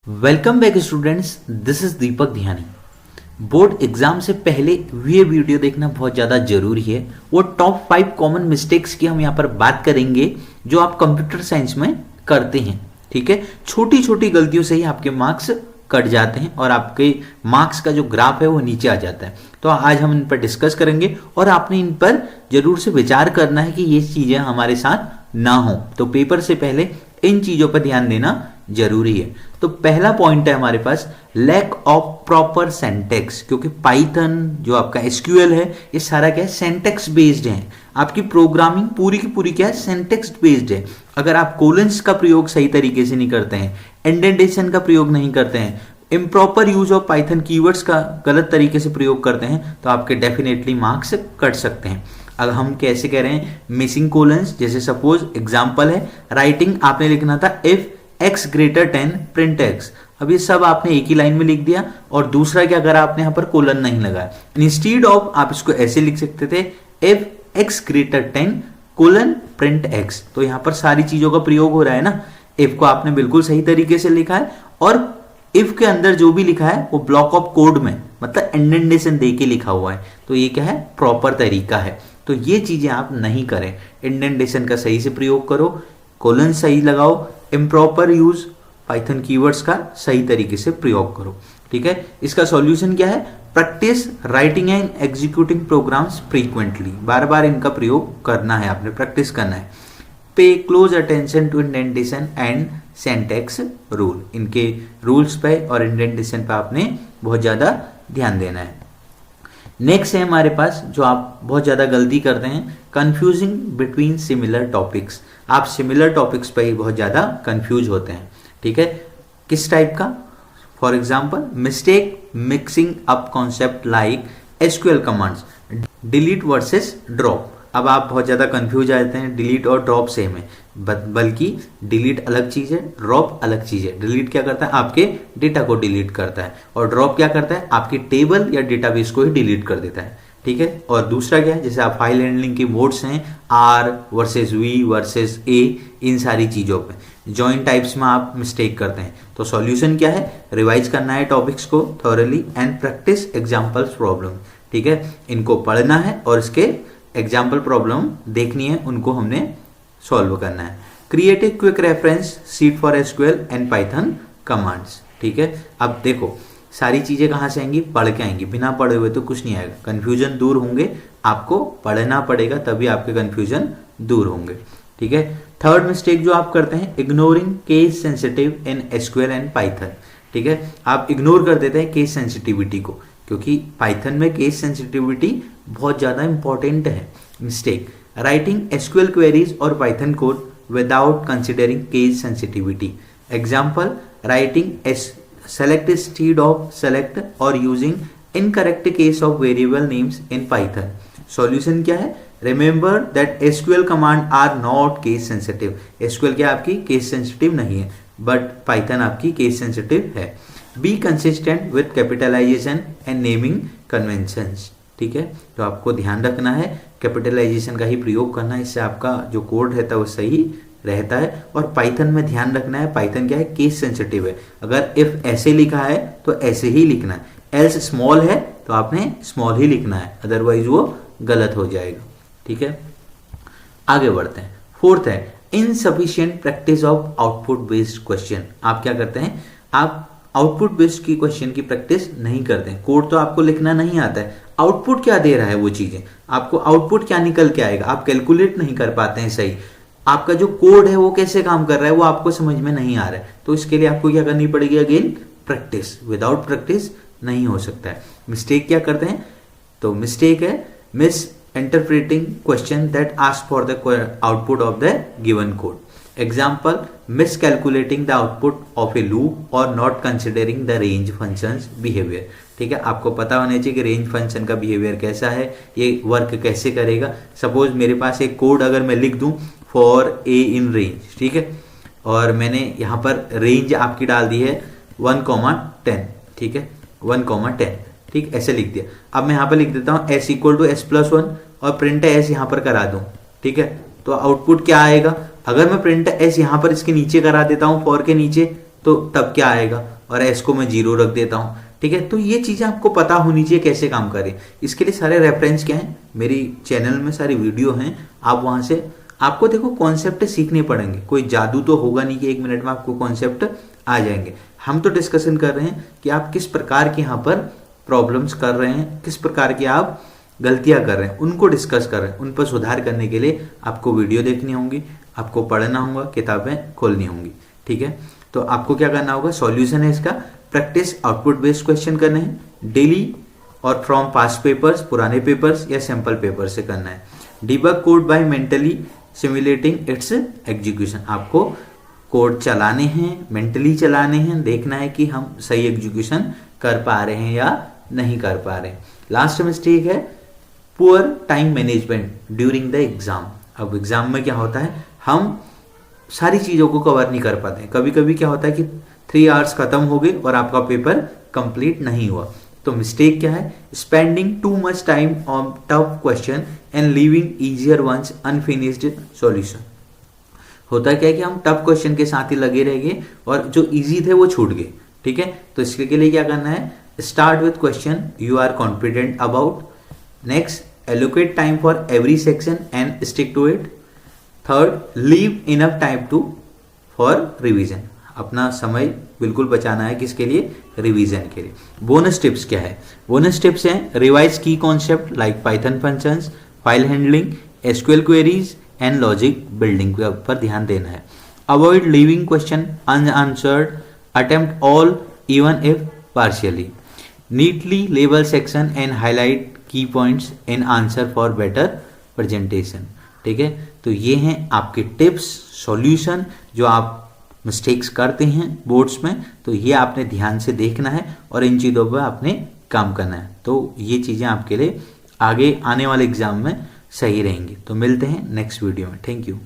Welcome back students, this is Deepak Dhyani. Board exam से पहले ये वीडियो देखना बहुत ज़्यादा जरूरी है। वो टॉप 5 कॉमन मिस्टेक्स की हम यहाँ पर बात करेंगे जो आप कंप्यूटर साइंस में करते हैं। ठीक है, छोटी छोटी गलतियों से ही आपके मार्क्स कट जाते हैं और आपके मार्क्स का जो ग्राफ है वो नीचे आ जाता है। तो आज हम इन पर डिस्कस करेंगे और आपने इन पर जरूर से विचार करना है कि ये चीज़ें हमारे साथ ना हो। तो पेपर से पहले इन चीज़ों पर ध्यान देना जरूरी है। तो पहला पॉइंट है हमारे पास लैक ऑफ प्रॉपर सेंटेक्स, क्योंकि पाइथन जो आपका एसक्यूएल है ये सारा क्या है, सेंटेक्स बेस्ड है। आपकी प्रोग्रामिंग पूरी की पूरी क्या है, सेंटेक्स बेस्ड है। अगर आप कोलन्स का प्रयोग सही तरीके से नहीं करते हैं, इंडेंटेशन का प्रयोग नहीं करते हैं, improper use of Python keywords का गलत तरीके से प्रयोग करते हैं, तो आपके डेफिनेटली मार्क्स कट सकते हैं। अगर हम कैसे कह रहे हैं, मिसिंग कोलन्स, जैसे सपोज एग्जांपल है राइटिंग, आपने लिखना था if x greater 10 print x। अब ये सब आपने एक ही लाइन में लिख दिया और दूसरा क्या करा आपने, यहाँ पर कोलन नहीं लगाया। इंस्टीड ऑफ आप इसको ऐसे लिख सकते थे if x greater 10 colon print x। तो यहाँ पर सारी चीजों का प्रयोग हो रहा है ना। इफ को आपने बिल्कुल सही तरीके से लिखा है और इफ के अंदर जो भी लिखा है वो ब्लॉक ऑफ कोड में, मतलब इंडेंटेशन दे के लिखा हुआ है। तो ये क्या है, प्रॉपर तरीका है। तो ये चीजें आप नहीं करें। इंडेंटेशन का सही से प्रयोग करो, कोलन सही लगाओ, इम्प्रॉपर यूज पाइथन कीवर्ड्स का सही तरीके से प्रयोग करो। ठीक है, इसका सॉल्यूशन क्या है, practice writing and executing programs frequently. बार बार इनका प्रयोग करना है, आपने प्रैक्टिस करना है। Pay close attention to indentation and syntax rule, इनके रूल्स पे और इंडेंटेशन पे आपने बहुत ज्यादा ध्यान देना है। नेक्स्ट है हमारे पास जो आप बहुत ज़्यादा गलती करते हैं, कंफ्यूजिंग बिटवीन सिमिलर टॉपिक्स। आप सिमिलर टॉपिक्स पे ही बहुत ज़्यादा कंफ्यूज होते हैं। ठीक है, किस टाइप का, for example mistake mixing up concept like SQL commands, delete versus drop. अब आप बहुत ज़्यादा कंफ्यूज आ जाते हैं, डिलीट और ड्रॉप सेम है, बल्कि डिलीट अलग चीज़ है, ड्रॉप अलग चीज़ है। डिलीट क्या करता है, आपके डेटा को डिलीट करता है, और ड्रॉप क्या करता है, आपकी टेबल या डेटाबेस को ही डिलीट कर देता है। ठीक है, और दूसरा क्या है, जैसे आप फाइल हैंडलिंग के मोड्स हैं, r versus w versus a, इन सारी चीज़ों पे जॉइंट टाइप्स में आप मिस्टेक करते हैं। तो सॉल्यूशन क्या है, रिवाइज करना है टॉपिक्स को thoroughly and practice examples problem. ठीक है, इनको पढ़ना है और इसके एग्जाम्पल प्रॉब्लम देखनी है, उनको हमने सॉल्व करना है। Create a quick reference seat for SQL and Python commands. ठीक है, अब देखो सारी चीजें कहाँ से आएंगी, पढ़ के आएंगी। बिना पढ़े हुए तो कुछ नहीं आएगा। कंफ्यूजन दूर होंगे, आपको पढ़ना पड़ेगा, तभी आपके कंफ्यूजन दूर होंगे। ठीक है, थर्ड मिस्टेक जो आप करते हैं, ignoring case sensitive in SQL and Python. ठीक है, आप इग्नोर कर देते हैं केस सेंसिटिविटी को, क्योंकि पाइथन में केस सेंसिटिविटी बहुत ज़्यादा इंपॉर्टेंट है। मिस्टेक, राइटिंग एसक्यूएल क्वेरीज और Python code without considering case sensitivity. Example, writing select instead of select और using incorrect case of variable names in Python. Solution क्या है, remember that SQL command are not case sensitive. SQL क्या आपकी case sensitive नहीं है, but Python आपकी case sensitive है। Be consistent with capitalisation and naming conventions. ठीक है, तो आपको ध्यान रखना है, कैपिटलाइजेशन का ही प्रयोग करना है, इससे आपका जो कोड रहता है वो सही रहता है। और पाइथन में ध्यान रखना है, पाइथन क्या है, केस सेंसिटिव है। अगर इफ ऐसे लिखा है तो ऐसे ही लिखना है, एल्स स्मॉल है तो आपने स्मॉल ही लिखना है, अदरवाइज वो गलत हो जाएगा। ठीक है, आगे बढ़ते हैं। फोर्थ है insufficient practice of output based question. आप क्या करते हैं, आप आउटपुट बेस्ड की क्वेश्चन की प्रैक्टिस नहीं करते हैं। कोड तो आपको लिखना नहीं आता है, आउटपुट क्या दे रहा है वो चीजें, आपको आउटपुट क्या निकल के आएगा, आप कैलकुलेट नहीं कर पाते हैं सही। आपका जो कोड है वो कैसे काम कर रहा है वो आपको समझ में नहीं आ रहा है। तो इसके लिए आपको क्या करनी पड़ेगी, अगेन प्रैक्टिस। विदाउट प्रैक्टिस नहीं हो सकता है। मिस्टेक क्या करते हैं, तो मिस्टेक है misinterpreting question that ask for the output of the given code. Example, miscalculating the output of a loop और not considering the range functions behaviour. ठीक है, आपको पता होना चाहिए कि रेंज फंक्शन का बिहेवियर कैसा है, ये वर्क कैसे करेगा। सपोज मेरे पास एक कोड अगर मैं लिख दूं फॉर ए इन रेंज, ठीक है, और मैंने यहाँ पर रेंज आपकी डाल दी है 1,10। ठीक है, 1,10, ठीक, ऐसे लिख दिया। अब मैं यहाँ पर लिख देता हूँ s इक्वल टू s+1 और प्रिंट s यहाँ पर करा दूं। ठीक है, तो आउटपुट क्या आएगा, अगर मैं प्रिंट s यहाँ पर इसके नीचे करा देता हूँ फॉर के नीचे, तो तब क्या आएगा, और एस को मैं 0 रख देता हूँ, ठीक है। तो ये चीज़ें आपको पता होनी चाहिए कैसे काम करें। इसके लिए सारे रेफरेंस क्या है, मेरी चैनल में सारी वीडियो हैं, आप वहाँ से आपको देखो कॉन्सेप्ट सीखने पड़ेंगे। कोई जादू तो होगा नहीं कि 1 मिनट में आपको कॉन्सेप्ट आ जाएंगे। हम तो डिस्कशन कर रहे हैं कि आप किस प्रकार के यहाँ पर प्रॉब्लम्स कर रहे हैं, किस प्रकार की आप गलतियां कर रहे हैं, उनको डिस्कस कर रहे हैं। उन पर सुधार करने के लिए आपको वीडियो देखनी होंगी, आपको पढ़ना होगा, किताबें खोलनी होंगी, ठीक है। तो आपको क्या करना होगा, सॉल्यूशन है इसका, प्रैक्टिस आउटपुट बेस्ड क्वेश्चन करने हैं डेली और फ्रॉम पास्ट पेपर्स, पुराने पेपर्स या सैंपल पेपर से करना है। Debug code by mentally simulating its execution, आपको कोड चलाने हैं, मेंटली चलाने हैं, देखना है कि हम सही एग्जीक्यूशन कर पा रहे हैं या नहीं कर पा रहे हैं। लास्ट मिस्टेक है poor time management during the exam. अब एग्जाम में क्या होता है, हम सारी चीज़ों को कवर नहीं कर पाते हैं। कभी कभी क्या होता है कि 3 आवर्स खत्म हो गए और आपका पेपर कंप्लीट नहीं हुआ। तो मिस्टेक क्या है, spending too much time on tough question and leaving easier ones unfinished solution. होता क्या है कि हम टफ क्वेश्चन के साथ ही लगे रह गए और जो इजी थे वो छूट गए, ठीक है। तो इसके लिए क्या करना है, start with question you are confident about. Next, allocate time for every section and stick to it. Third, leave enough time for revision. अपना समय बिल्कुल बचाना है, किसके लिए, रिवीजन के लिए। बोनस टिप्स क्या है, बोनस टिप्स हैं revise key concept like Python functions, file handling, SQL queries and logic building पर ध्यान देना है। Avoid leaving question unanswered, attempt all even if partially. Neatly label section and highlight key points in answer for better presentation, ठीक है। तो ये हैं आपके टिप्स, सॉल्यूशन जो आप मिस्टेक्स करते हैं बोर्ड्स में, तो ये आपने ध्यान से देखना है और इन चीज़ों पर आपने काम करना है। तो ये चीज़ें आपके लिए आगे आने वाले एग्जाम में सही रहेंगी। तो मिलते हैं नेक्स्ट वीडियो में। Thank you.